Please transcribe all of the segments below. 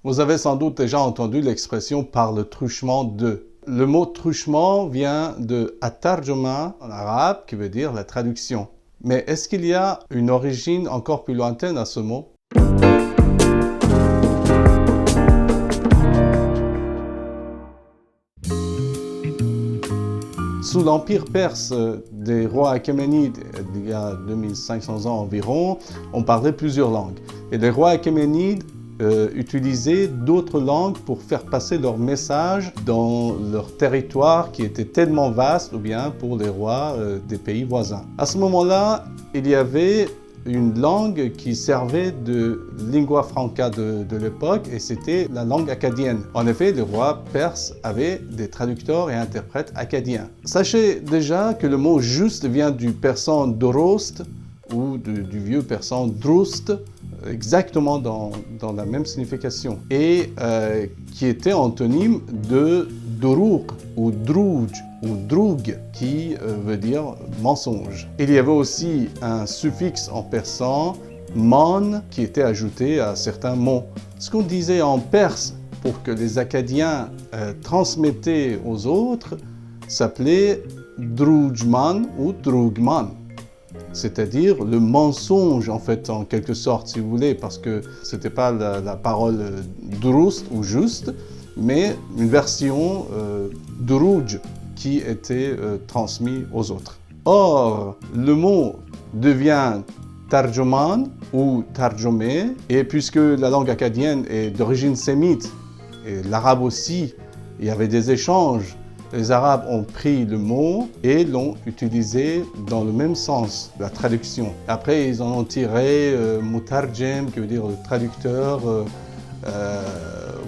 Vous avez sans doute déjà entendu l'expression par le truchement de. Le mot truchement vient de at-tarjuma en arabe qui veut dire la traduction. Mais est-ce qu'il y a une origine encore plus lointaine à ce mot? Sous l'empire perse des rois achéménides, il y a 2500 ans environ, on parlait plusieurs langues. Et les rois achéménides utilisaient d'autres langues pour faire passer leur message dans leur territoire qui était tellement vaste, ou bien pour les rois des pays voisins. À ce moment-là, il y avait une langue qui servait de lingua franca de l'époque et c'était la langue akkadienne. En effet, les rois perses avaient des traducteurs et interprètes akkadiens. Sachez déjà que le mot juste vient du persan dorost ou du vieux persan droust, exactement dans la même signification, et qui était antonyme de dorouk ou drouj ou droug, qui veut dire mensonge. Il y avait aussi un suffixe en persan, man, qui était ajouté à certains mots. Ce qu'on disait en perse pour que les Akkadiens transmettaient aux autres s'appelait droujman ou drougman. C'est-à-dire le mensonge, en fait, en quelque sorte, si vous voulez, parce que ce n'était pas la parole droust ou juste, mais une version drouj qui était transmis aux autres. Or, le mot devient tarjuman ou tarjomé, et puisque la langue akkadienne est d'origine sémite, et l'arabe aussi, il y avait des échanges, les Arabes ont pris le mot et l'ont utilisé dans le même sens, la traduction. Après, ils en ont tiré mutarjem, qui veut dire le traducteur,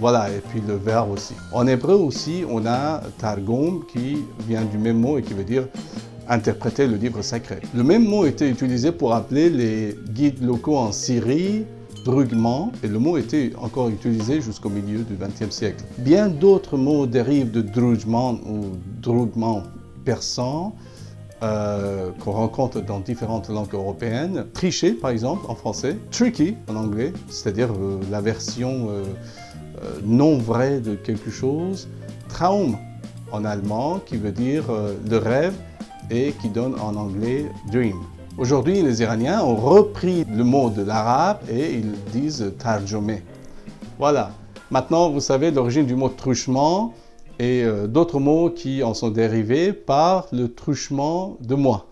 voilà, et puis le verbe aussi. En hébreu aussi, on a targum qui vient du même mot et qui veut dire interpréter le livre sacré. Le même mot était utilisé pour appeler les guides locaux en Syrie, drugman, et le mot était encore utilisé jusqu'au milieu du XXe siècle. Bien d'autres mots dérivent de drujman ou drugman persan qu'on rencontre dans différentes langues européennes. Tricher, par exemple, en français. Tricky, en anglais, c'est-à-dire la version non vraie de quelque chose. Traum, en allemand, qui veut dire le rêve et qui donne en anglais dream. Aujourd'hui, les Iraniens ont repris le mot de l'arabe et ils disent tarjomé. Voilà. Maintenant, vous savez l'origine du mot truchement et d'autres mots qui en sont dérivés par le truchement de moi.